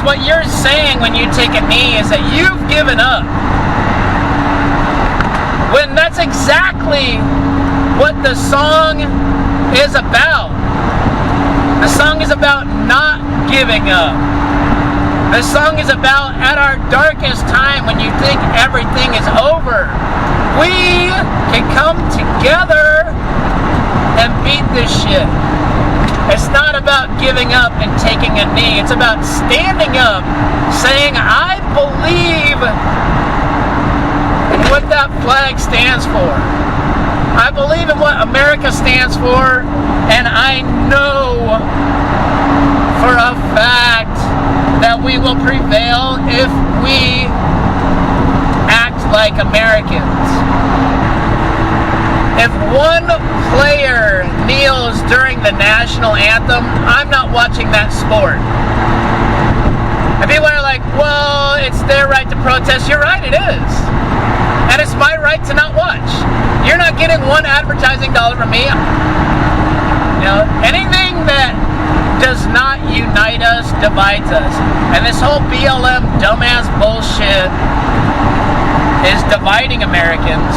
what you're saying when you take a knee is that you've given up. When that's exactly what the song is about. The song is about not giving up. The song is about at our darkest time when you think everything is over, we can come together and beat this shit. It's not about giving up and taking a knee. It's about standing up, saying, I believe in what that flag stands for. I believe in what America stands for, and I know for a fact that we will prevail if we act like Americans. If one player kneels during the National Anthem, I'm not watching that sport. And people are like, well, it's their right to protest. You're right, it is. And it's my right to not watch. You're not getting one advertising dollar from me. You know, anything that does not unite us divides us. And this whole BLM dumbass bullshit is dividing Americans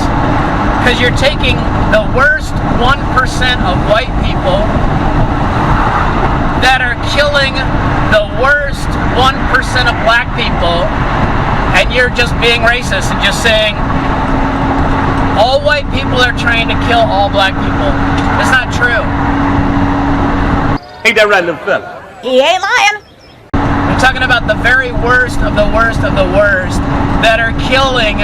because you're taking the worst 1% of white people that are killing the worst 1% of black people, and you're just being racist and just saying all white people are trying to kill all black people. It's not true. Ain't that right, little fella? He ain't lying. We're talking about the very worst of the worst of the worst that are killing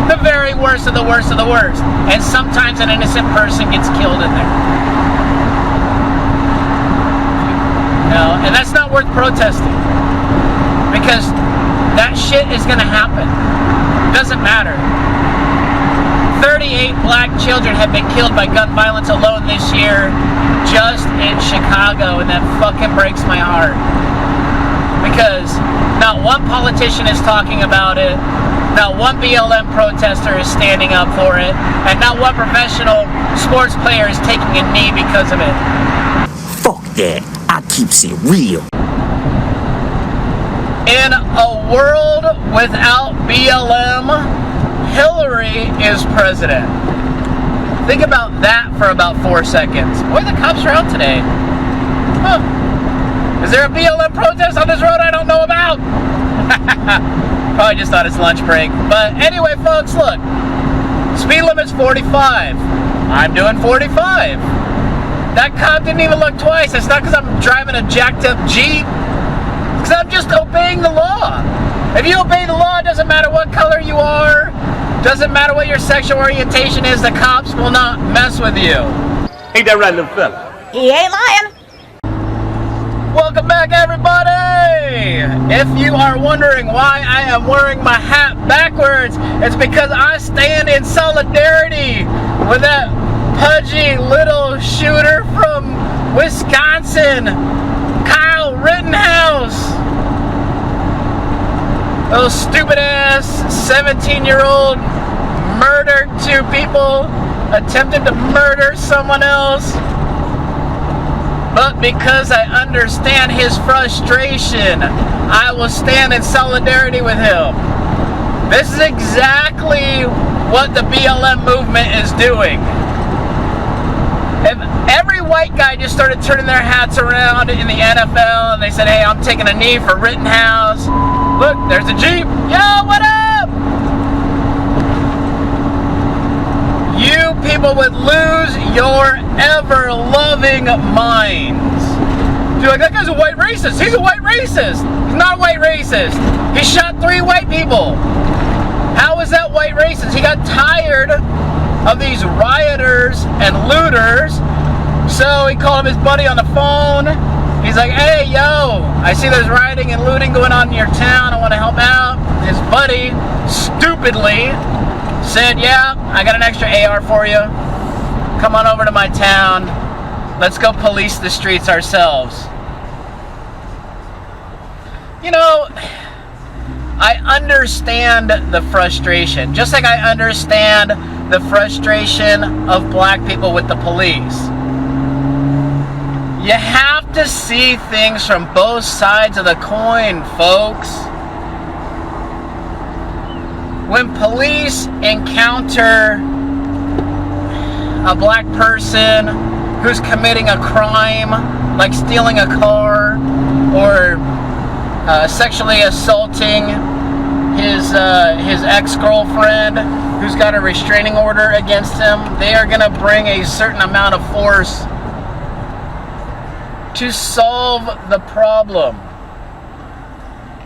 the very worst of the worst of the worst. And sometimes an innocent person gets killed in there. You know, and that's not worth protesting. Because that shit is going to happen. Doesn't matter. 38 black children have been killed by gun violence alone this year, just in Chicago, and that fucking breaks my heart. Because not one politician is talking about it, not one BLM protester is standing up for it, and not one professional sports player is taking a knee because of it. Fuck that. I keeps it real. In a world without BLM, Hillary is president. Think about that for about 4 seconds. Boy, the cops are out today. Huh. Is there a BLM protest on this road I don't know about? Probably just thought it's lunch break. But anyway, folks, look. Speed limit's 45. I'm doing 45. That cop didn't even look twice. It's not because I'm driving a jacked up Jeep. It's because I'm just obeying the law. If you obey the law, it doesn't matter what color you are. Doesn't matter what your sexual orientation is, the cops will not mess with you. Ain't that right, little fella? He ain't lying. Welcome back, everybody! If you are wondering why I am wearing my hat backwards, it's because I stand in solidarity with that pudgy little shooter from Wisconsin, Kyle Rittenhouse. Those stupid ass 17-year-old murdered 2 people, attempted to murder someone else. But because I understand his frustration, I will stand in solidarity with him. This is exactly what the BLM movement is doing. If every white guy just started turning their hats around in the NFL and they said, hey, I'm taking a knee for Rittenhouse. Look, there's a Jeep. Yo, what up? You people would lose your ever-loving minds. You're like, that guy's a white racist. He's a white racist. He's not a white racist. He shot 3 white people. How is that white racist? He got tired of these rioters and looters, so he called his buddy on the phone. He's like, hey, yo, I see there's rioting and looting going on in your town. I want to help out. His buddy stupidly said, yeah, I got an extra AR for you. Come on over to my town. Let's go police the streets ourselves. You know, I understand the frustration. Just like I understand the frustration of black people with the police. You have to see things from both sides of the coin, folks. When police encounter a black person who's committing a crime, like stealing a car or sexually assaulting his ex-girlfriend who's got a restraining order against him, they are going to bring a certain amount of force to solve the problem.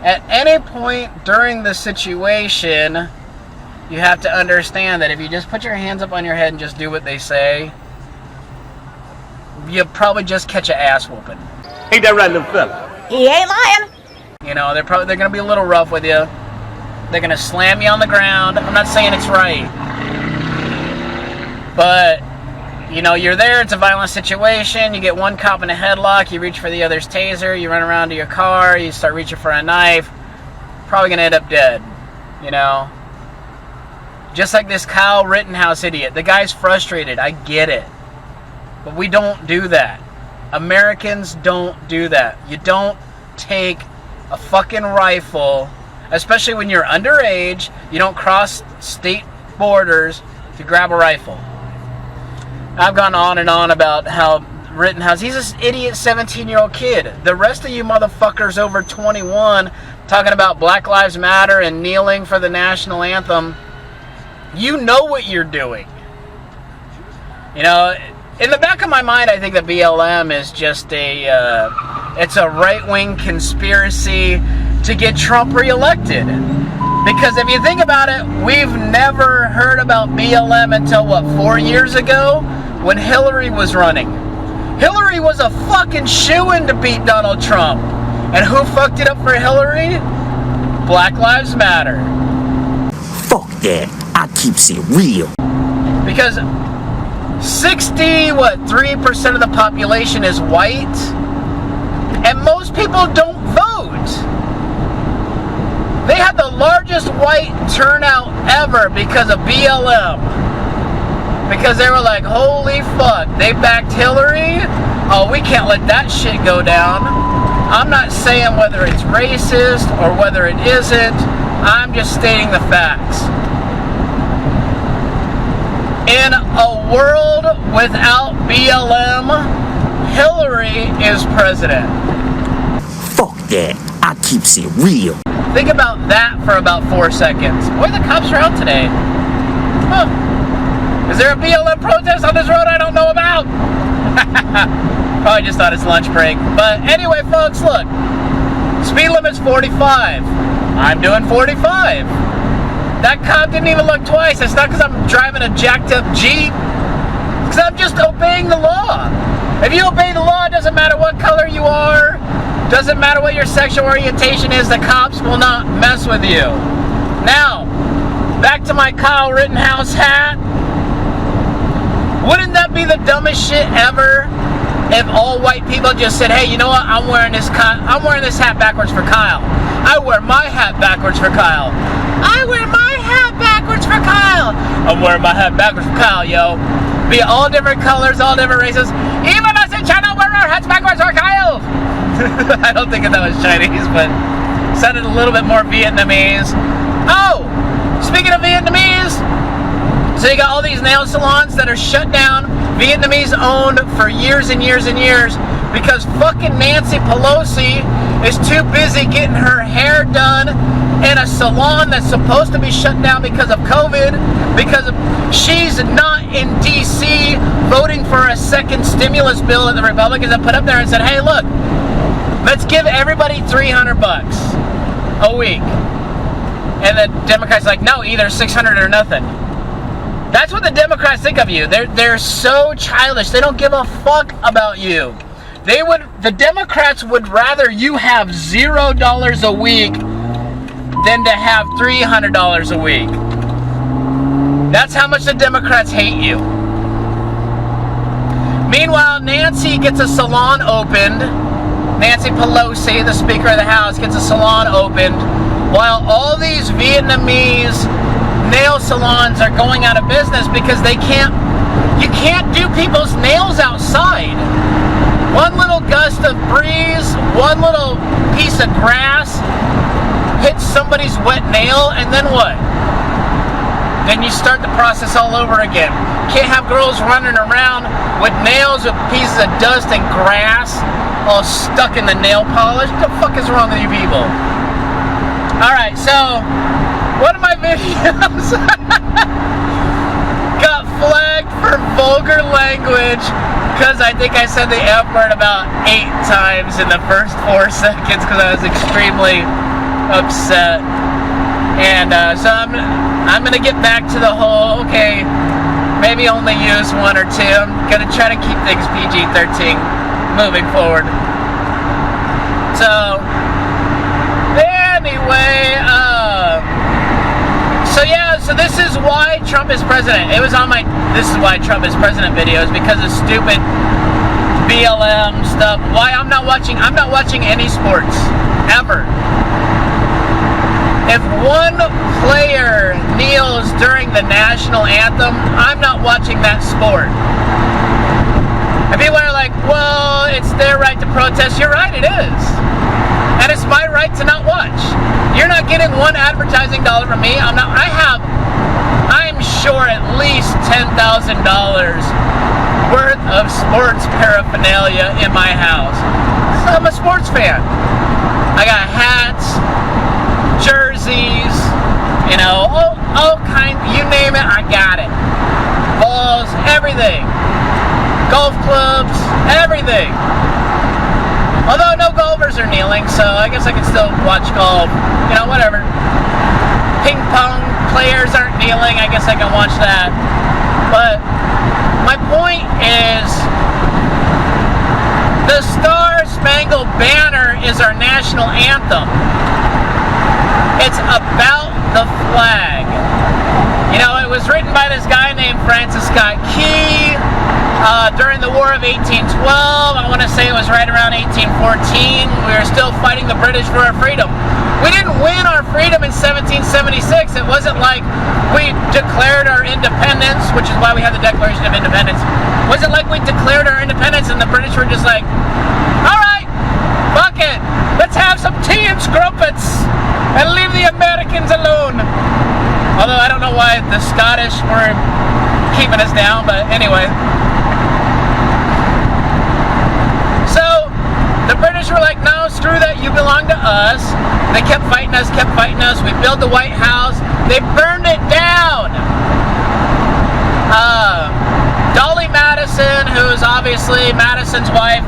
At any point during the situation, you have to understand that if you just put your hands up on your head and just do what they say, you'll probably just catch an ass whooping. Ain't that right, little fella? He ain't lying. You know, they're going to be a little rough with you. They're going to slam you on the ground. I'm not saying it's right. But, you know, you're there. It's a violent situation. You get one cop in a headlock. You reach for the other's taser. You run around to your car. You start reaching for a knife. Probably going to end up dead. You know? Just like this Kyle Rittenhouse idiot. The guy's frustrated. I get it. But we don't do that. Americans don't do that. You don't take a fucking rifle, especially when you're underage. You don't cross state borders to grab a rifle. I've gone on and on about how Rittenhouse, he's this idiot 17-year-old kid. The rest of you motherfuckers over 21 talking about Black Lives Matter and kneeling for the National Anthem, you know what you're doing. You know, in the back of my mind, I think that BLM is just it's a right-wing conspiracy to get Trump reelected. Because if you think about it, we've never heard about BLM until, 4 years ago? When Hillary was running. Hillary was a fucking shoo-in to beat Donald Trump. And who fucked it up for Hillary? Black Lives Matter. Fuck that. I keeps it real. Because 3% of the population is white, and most people don't vote. They had the largest white turnout ever because of BLM. Because they were like, holy fuck, they backed Hillary? Oh, we can't let that shit go down. I'm not saying whether it's racist or whether it isn't. I'm just stating the facts. In a world without BLM, Hillary is president. Fuck that. I keeps it real. Think about that for about 4 seconds. Boy, the cops are out today. Huh. Is there a BLM protest on this road I don't know about? Probably just thought it's lunch break. But anyway, folks, look. Speed limit's 45. I'm doing 45. That cop didn't even look twice. It's not because I'm driving a jacked up Jeep. It's because I'm just obeying the law. If you obey the law, it doesn't matter what color you are. Doesn't matter what your sexual orientation is. The cops will not mess with you. Now, back to my Kyle Rittenhouse hat. Wouldn't that be the dumbest shit ever if all white people just said, hey, you know what? I'm wearing this hat backwards for Kyle. I wear my hat backwards for Kyle. I wear my hat backwards for Kyle. I'm wearing my hat backwards for Kyle, yo. Be all different colors, all different races. Even us in China wear our hats backwards for Kyle. I don't think that was Chinese, but sounded a little bit more Vietnamese. Oh, speaking of Vietnamese, so you got all these nail salons that are shut down, Vietnamese owned for years and years and years because fucking Nancy Pelosi is too busy getting her hair done in a salon that's supposed to be shut down because of COVID, because she's not in DC voting for a second stimulus bill that the Republicans have put up there and said, hey, look, let's give everybody $300 a week. And the Democrats are like, no, either 600 or nothing. That's what the Democrats think of you. They're so childish. They don't give a fuck about you. The Democrats would rather you have $0 a week than to have $300 a week. That's how much the Democrats hate you. Meanwhile, Nancy gets a salon opened. Nancy Pelosi, the Speaker of the House, gets a salon opened while all these Vietnamese nail salons are going out of business because you can't do people's nails outside. One little gust of breeze, one little piece of grass hits somebody's wet nail, and then what? Then you start the process all over again. Can't have girls running around with nails with pieces of dust and grass all stuck in the nail polish. What the fuck is wrong with you people? Alright, so one of my videos got flagged for vulgar language because I think I said the F word about 8 times in the first 4 seconds because I was extremely upset. And so I'm gonna get back to the whole, okay, maybe only use 1 or 2. I'm gonna try to keep things PG-13 moving forward. So anyway, so this is why Trump is president. It was on my "This is why Trump is president" videos because of stupid BLM stuff. Why I'm not watching any sports ever. If one player kneels during the National Anthem, I'm not watching that sport. And people are like, well, it's their right to protest. You're right, it is. And it's my right to not watch. You're not getting one advertising dollar from me. I'm sure at least $10,000 worth of sports paraphernalia in my house. I'm a sports fan. I got hats, jerseys, you know, all kinds, you name it, I got it. Balls, everything. Golf clubs, everything. Although no golfers are kneeling, so I guess I can still watch golf. You know, whatever. Ping pong players aren't kneeling, I guess I can watch that. But my point is, the Star Spangled Banner is our national anthem. It's about the flag. You know, it was written by this guy named Francis Scott Key during the War of 1812. I want to say it was right around 1814. We were still fighting the British for our freedom. We didn't win our freedom in 1776. It wasn't like we declared our independence, which is why we have the Declaration of Independence. It wasn't like we declared our independence and the British were just like, all right, fuck it, let's have some tea and scrumpets and leave the Americans alone. Although I don't know why the Scottish were keeping us down, but anyway. So the British were like, no, screw that, you belong to us. They kept fighting us. We built the White House. They burned it down. Dolly Madison, who is obviously Madison's wife,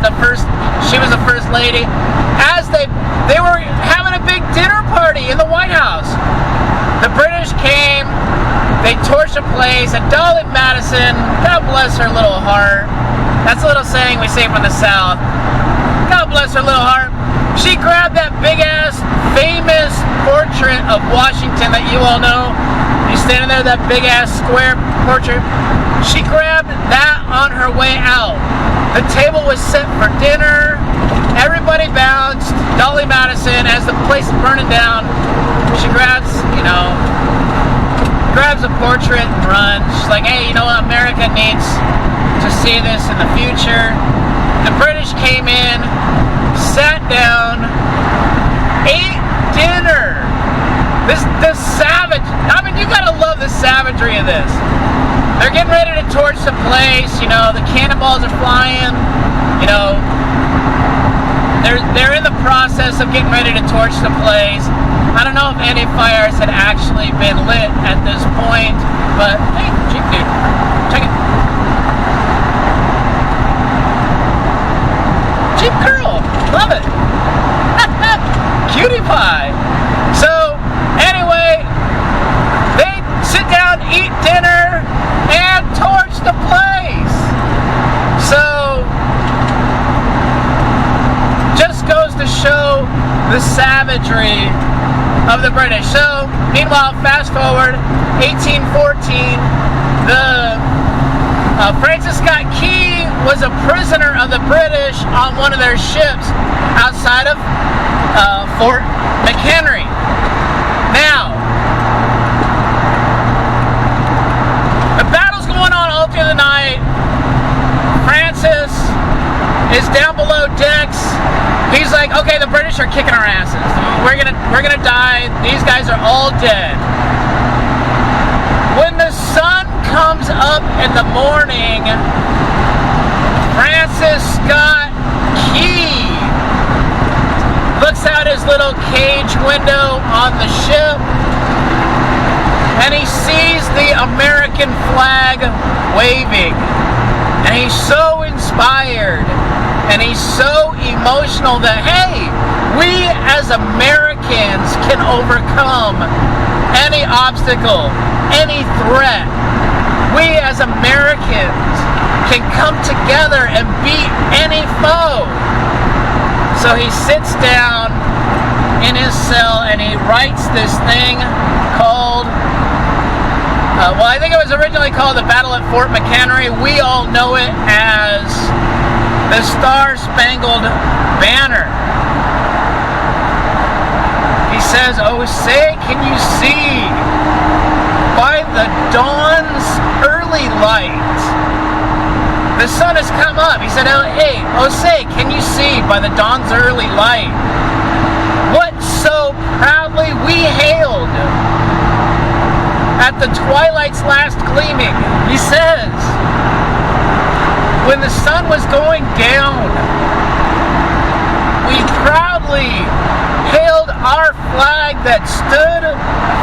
she was the first lady, as they were having a big dinner party in the White House. The British came, they torched the place, and Dolly Madison, God bless her little heart, that's a little saying we say from the South, God bless her little heart, she grabbed that big-ass, famous portrait of Washington that you all know. He's standing there, that big-ass square portrait. She grabbed that on her way out. The table was set for dinner. Everybody bounced. Dolly Madison, as the place is burning down, she grabs a portrait and runs. She's like, hey, you know what? America needs to see this in the future. The British came in, sat down, ate dinner. This savage, I mean, you gotta love the savagery of this. They're getting ready to torch the place, you know, the cannonballs are flying, you know, they're in the process of getting ready to torch the place. I don't know if any fires had actually been lit at this point, but hey, Jeep dude, check it. Jeep girl, love it. Cutie pie. So, anyway, they sit down, eat dinner, and torch the place. So, just goes to show the savagery of the British. So, meanwhile, fast forward, 1814, Francis Scott Key was a prisoner of the British on one of their ships outside of Fort McHenry. Now, the battle's going on all through the night. Francis is down below decks. He's like, okay, the British are kicking our asses. We're gonna die. These guys are all dead. When the sun comes up in the morning, Francis Scott Key looks out his little cage window on the ship, and he sees the American flag waving. And he's so inspired, and he's so emotional that, hey, we as Americans can overcome any obstacle, any threat. We as Americans can come together and beat any foe. So he sits down in his cell and he writes this thing called, well, I think it was originally called the Battle at Fort McHenry. We all know it as the Star Spangled Banner. He says, oh, say, can you see by the dawn's early light, the sun has come up. He said, oh, hey, oh, say, can you see by the dawn's early light what so proudly we hailed at the twilight's last gleaming? He says, when the sun was going down, we proudly hailed our flag that stood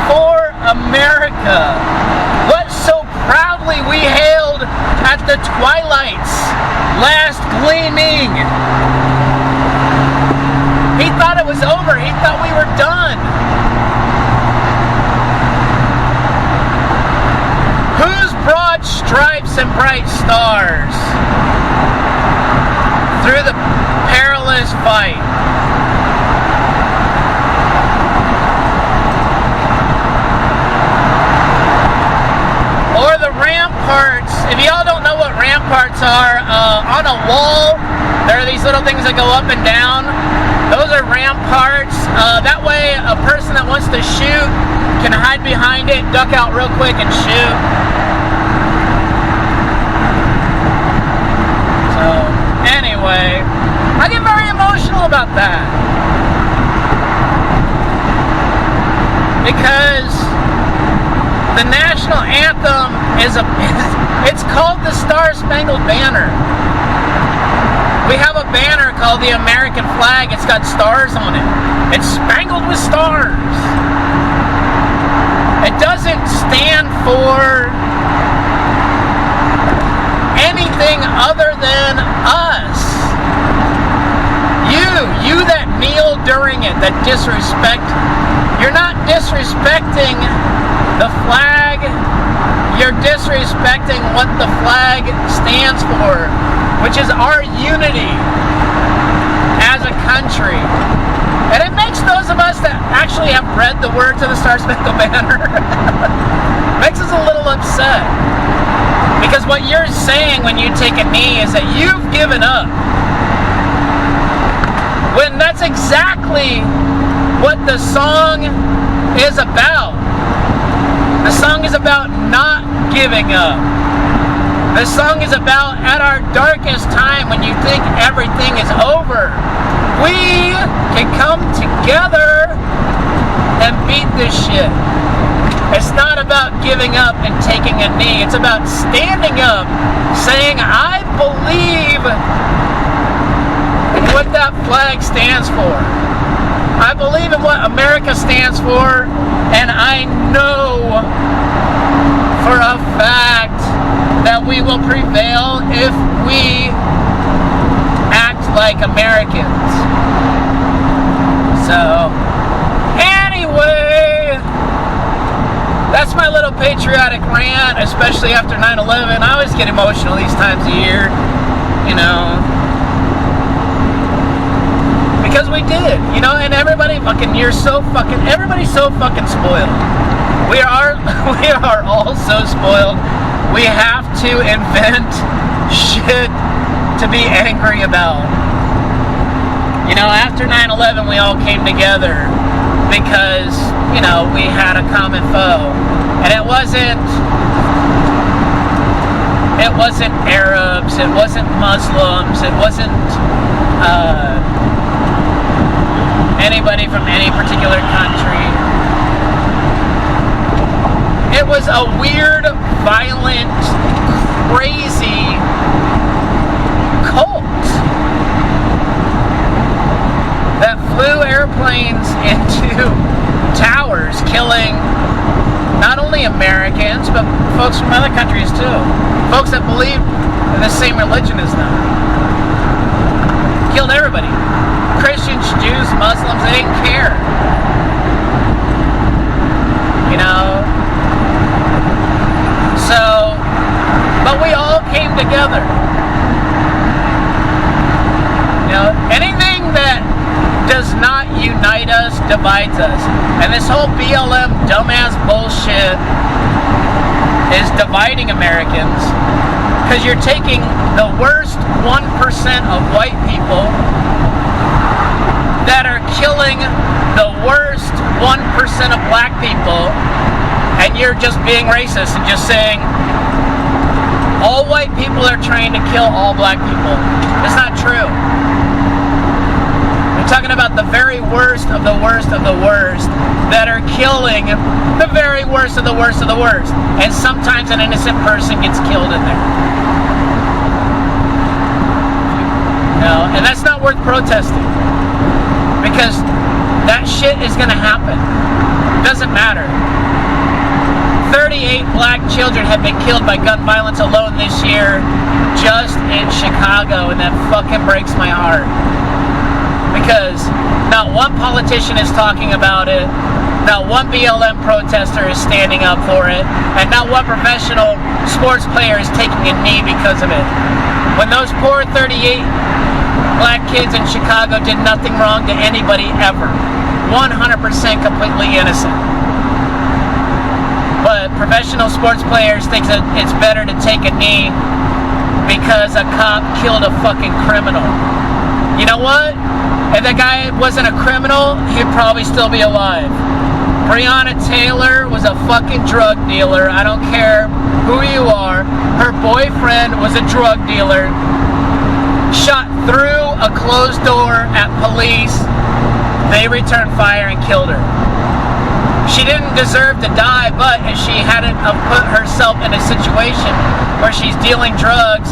for America. What so proudly we hailed at the twilight's last gleaming. He thought it was over. He thought we were done. Whose broad stripes and bright stars through the perilous fight? Or the ramparts. If y'all don't know what ramparts are, on a wall, there are these little things that go up and down. Those are ramparts. That way, a person that wants to shoot can hide behind it, duck out real quick, and shoot. So, anyway, I get very emotional about that. Because the National Anthem it's called the Star Spangled Banner. We have a banner called the American flag. It's got stars on it. It's spangled with stars. It doesn't stand for anything other than us. You that kneel during it, that disrespect. You're not disrespecting the flag. You're disrespecting what the flag stands for, which is our unity as a country. And it makes those of us that actually have read the words of the Star Spangled Banner makes us a little upset. Because what you're saying when you take a knee is that you've given up. When that's exactly what the song is about. The song is about not giving up. The song is about at our darkest time when you think everything is over, we can come together and beat this shit. It's not about giving up and taking a knee. It's about standing up, saying, I believe in what that flag stands for. I believe in what America stands for, and I know for a fact that we will prevail if we act like Americans. So, anyway, that's my little patriotic rant, especially after 9/11. I always get emotional these times of year, you know. Because we did, you know, and everybody's so fucking spoiled. We are all so spoiled. We have to invent shit to be angry about. You know, after 9/11, we all came together because, you know, we had a common foe. And it wasn't It wasn't Arabs, it wasn't Muslims, it wasn't anybody from any particular country. It was a weird, violent, crazy cult that flew airplanes into towers, killing not only Americans, but folks from other countries too. Folks that believe in the same religion as them. Killed everybody. Christians, Jews, Muslims, they didn't care. You know? So, but we all came together. You know, anything that does not unite us divides us. And this whole BLM dumbass bullshit is dividing Americans, because you're taking the worst 1% of white people that are killing the worst 1% of black people, and you're just being racist and just saying all white people are trying to kill all black people. It's not true. We're talking about the very worst of the worst of the worst that are killing the very worst of the worst of the worst. And sometimes an innocent person gets killed in there. You know, and that's not worth protesting. Because that shit is going to happen. Doesn't matter. 38 black children have been killed by gun violence alone this year, just in Chicago, and that fucking breaks my heart. Because not one politician is talking about it, not one BLM protester is standing up for it, and not one professional sports player is taking a knee because of it. When those poor 38 black kids in Chicago did nothing wrong to anybody ever. 100% completely innocent. But professional sports players think that it's better to take a knee because a cop killed a fucking criminal. You know what? If that guy wasn't a criminal, he'd probably still be alive. Breonna Taylor was a fucking drug dealer. I don't care who you are. Her boyfriend was a drug dealer. Shot through a closed door at police. They returned fire and killed her. She didn't deserve to die, but if she hadn't put herself in a situation where she's dealing drugs,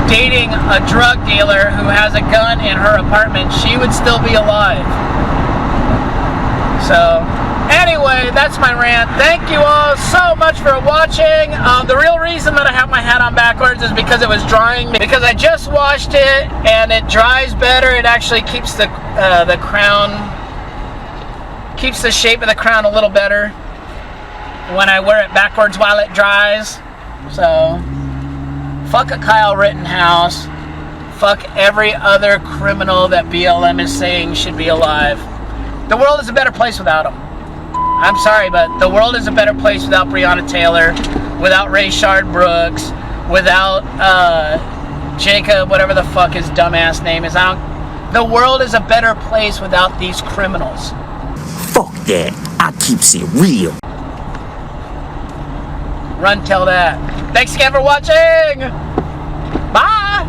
dating a drug dealer who has a gun in her apartment, she would still be alive. So, anyway, that's my rant. Thank you all so much for watching. The real reason that I have my hat on backwards is because it was drying. Because I just washed it and it dries better. It actually keeps the crown, keeps the shape of the crown a little better when I wear it backwards while it dries. So, fuck a Kyle Rittenhouse. Fuck every other criminal that BLM is saying should be alive. The world is a better place without them. I'm sorry, but the world is a better place without Breonna Taylor, without Rayshard Brooks, without Jacob, whatever the fuck his dumbass name is. The world is a better place without these criminals. Fuck that. I keeps it real. Run, tell that. Thanks again for watching. Bye.